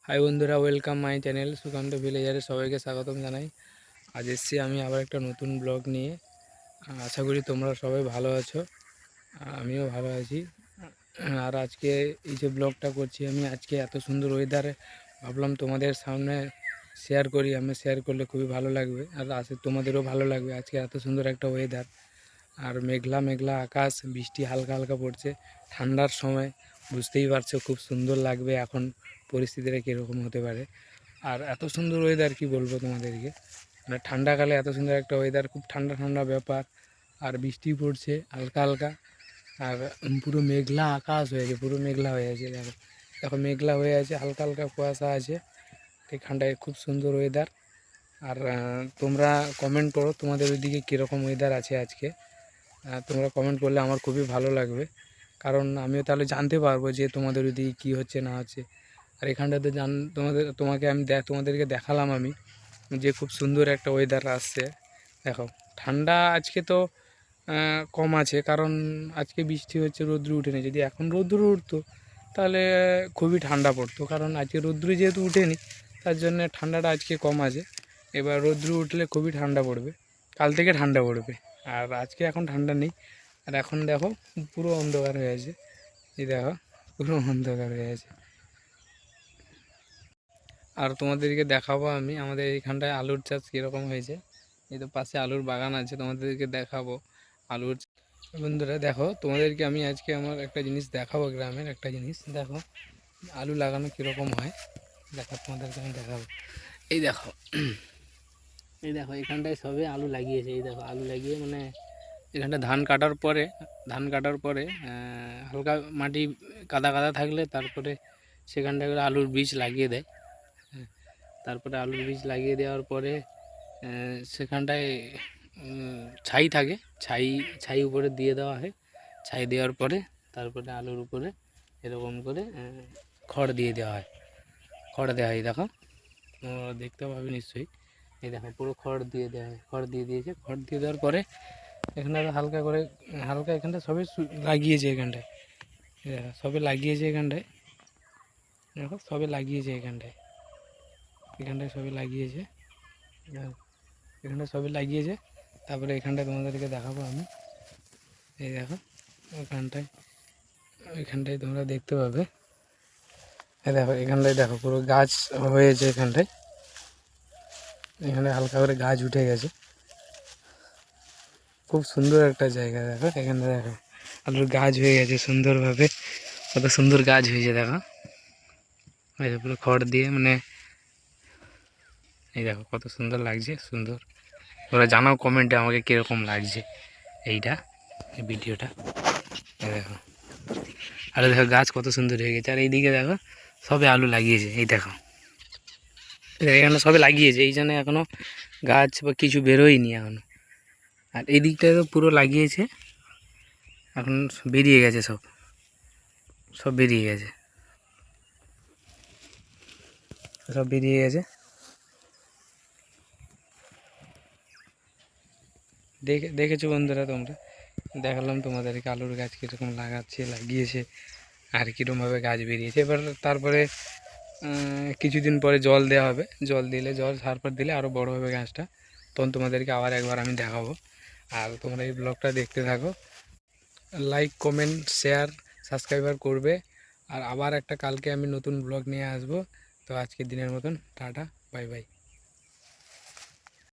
High বন্ধুরা, welcome my channel Sukanta ভিলেজারে সবাইকে স্বাগতম জানাই। আজ এসছি আমি আবার একটা নতুন ব্লগ নিয়ে। আশা করি তোমরা সবাই ভালো আছো, আমিও ভালো আছি। আর আজকে এই যে ব্লগটা করছি আমি, আজকে এত সুন্দর ওয়েদারে ভাবলাম তোমাদের সামনে শেয়ার করি। আমি শেয়ার করলে খুবই ভালো লাগবে, আর তোমাদেরও ভালো লাগবে। আজকে এত সুন্দর একটা ওয়েদার, আর মেঘলা মেঘলা আকাশ, বৃষ্টি হালকা হালকা পড়ছে। ঠান্ডার সময় বুঝতেই পারছো খুব সুন্দর লাগবে এখন পরিস্থিতিটা কীরকম হতে পারে। আর এত সুন্দর ওয়েদার কি বলবো তোমাদেরকে, মানে ঠান্ডাকালে এত সুন্দর একটা ওয়েদার, খুব ঠান্ডা ঠান্ডা ব্যাপার। আর বৃষ্টি পড়ছে হালকা হালকা, আর পুরো মেঘলা আকাশ হয়েছে, পুরো মেঘলা হয়ে আছে। দেখো দেখো মেঘলা হয়ে আছে, হালকা হালকা কুয়াশা আছে এখানটায়। খুব সুন্দর ওয়েদার। আর তোমরা কমেন্ট করো তোমাদের ওইদিকে কীরকম ওয়েদার আছে আজকে। তোমরা কমেন্ট করলে আমার খুবই ভালো লাগবে, কারণ আমিও তাহলে জানতে পারবো যে তোমাদের ওইদিকে কী হচ্ছে না হচ্ছে। আর এখানটাতে তোমাদেরকে দেখালাম আমি যে খুব সুন্দর একটা ওয়েদার আসছে। দেখো ঠান্ডা আজকে তো কম আছে, কারণ আজকে বৃষ্টি হচ্ছে, রৌদ্র উঠেনি। যদি এখন রৌদ্র উঠতো তাহলে খুবই ঠান্ডা পড়তো, কারণ আজকে রৌদ্র যেহেতু উঠেনি তার জন্য ঠান্ডাটা আজকে কম আছে। এবার রৌদ্র উঠলে খুবই ঠান্ডা পড়বে, কাল থেকে ঠান্ডা পড়বে। আর আজকে এখন ঠান্ডা নেই। আর এখন দেখো পুরো অন্ধকার হয়ে আছে, এই দেখো পুরো অন্ধকার হয়ে আছে। আর তোমাদেরকে দেখাবো আমি আমাদের এইখানটায় আলুর চাষ কীরকম হয়েছে। এই তো পাশে আলুর বাগান আছে, তোমাদেরকে দেখাবো আলুর। বন্ধুরা দেখো, তোমাদেরকে আমি আজকে আমার একটা জিনিস দেখাবো, গ্রামের একটা জিনিস। দেখো আলু লাগানো কীরকম হয়, দেখো তোমাদেরকে আমি দেখাবো। এই দেখো, এই দেখো এখানটায় সবে আলু লাগিয়েছে। এই দেখো আলু লাগিয়ে, মানে এখানটা ধান কাটার পরে হালকা মাটি কাদা কাদা থাকলে তারপরে সেখানটায় আলুর বীজ লাগিয়ে দেয়। তারপরে আলুর বীজ লাগিয়ে দেওয়ার পরে সেখানটায় ছাই থাকে, ছাই উপরে দিয়ে দেওয়া হয়। ছাই দেওয়ার পরে তারপরে আলুর উপরে এরকম করে খড় দিয়ে দেওয়া হয়। খড় দেওয়া হয়, দেখো দেখতে পাবে নিশ্চয়ই। এই দেখো পুরো খড় দিয়ে দেওয়া হয়, খড় দিয়ে দিয়েছে। খড় দিয়ে দেওয়ার পরে এখানে হালকা করে, হালকা এখানটা সবে লাগিয়েছে। এখানটায় দেখো সবে লাগিয়েছে, এখানটায় দেখো সবে লাগিয়েছে, এখানটায় সবে লাগিয়েছে, এখানটা সবে লাগিয়েছে। তারপরে এখানটায় তোমাদেরকে দেখাবো আমি। এই দেখো ওইখানটায় তোমরা দেখতে পাবে। এই দেখো এখানটায় দেখো পুরো গাছ হয়েছে। এখানে হালকা করে গাছ উঠে গেছে, খুব সুন্দর একটা জায়গা। দেখো এখানে দেখো আলুর গাছ হয়ে গেছে সুন্দরভাবে, কত সুন্দর গাছ হয়েছে। দেখো পুরো খড় দিয়ে, মানে এই দেখো কত সুন্দর লাগছে, সুন্দর। ওরা জানাও কমেন্টে আমাকে কীরকম লাগছে এই ভিডিওটা। দেখো আর দেখো গাছ কত সুন্দর হয়ে গেছে। আর এইদিকে দেখো সবে আলু লাগিয়েছে। এই দেখো এখানে সবে লাগিয়েছে, এই জন্য এখনও গাছ বা কিছু বেরোয়নি এখনও। আর এই দিকটায় তো পুরো লাগিয়েছে, এখন বেরিয়ে গেছে, সব বেরিয়ে গেছে, সব বেরিয়ে গেছে। দেখেছো বন্ধুরা তোমরা, দেখালাম তোমাদেরকে আলুর গাছ কীরকম লাগিয়েছে আর কীরকমভাবে গাছ বেরিয়েছে। এবার তারপরে কিছুদিন পরে জল দেওয়া হবে, জল সার দিলে আরও বড় হবে গাছটা, তখন তোমাদেরকে আবার একবার আমি দেখাবো। আর তোমরা এই ব্লগটা দেখতে থাকো, লাইক কমেন্ট শেয়ার সাবস্ক্রাইবার করবে। আর আবার একটা কালকে আমি নতুন ব্লগ নিয়ে আসবো। তো আজকের দিনের মতন টাটা, বাই বাই।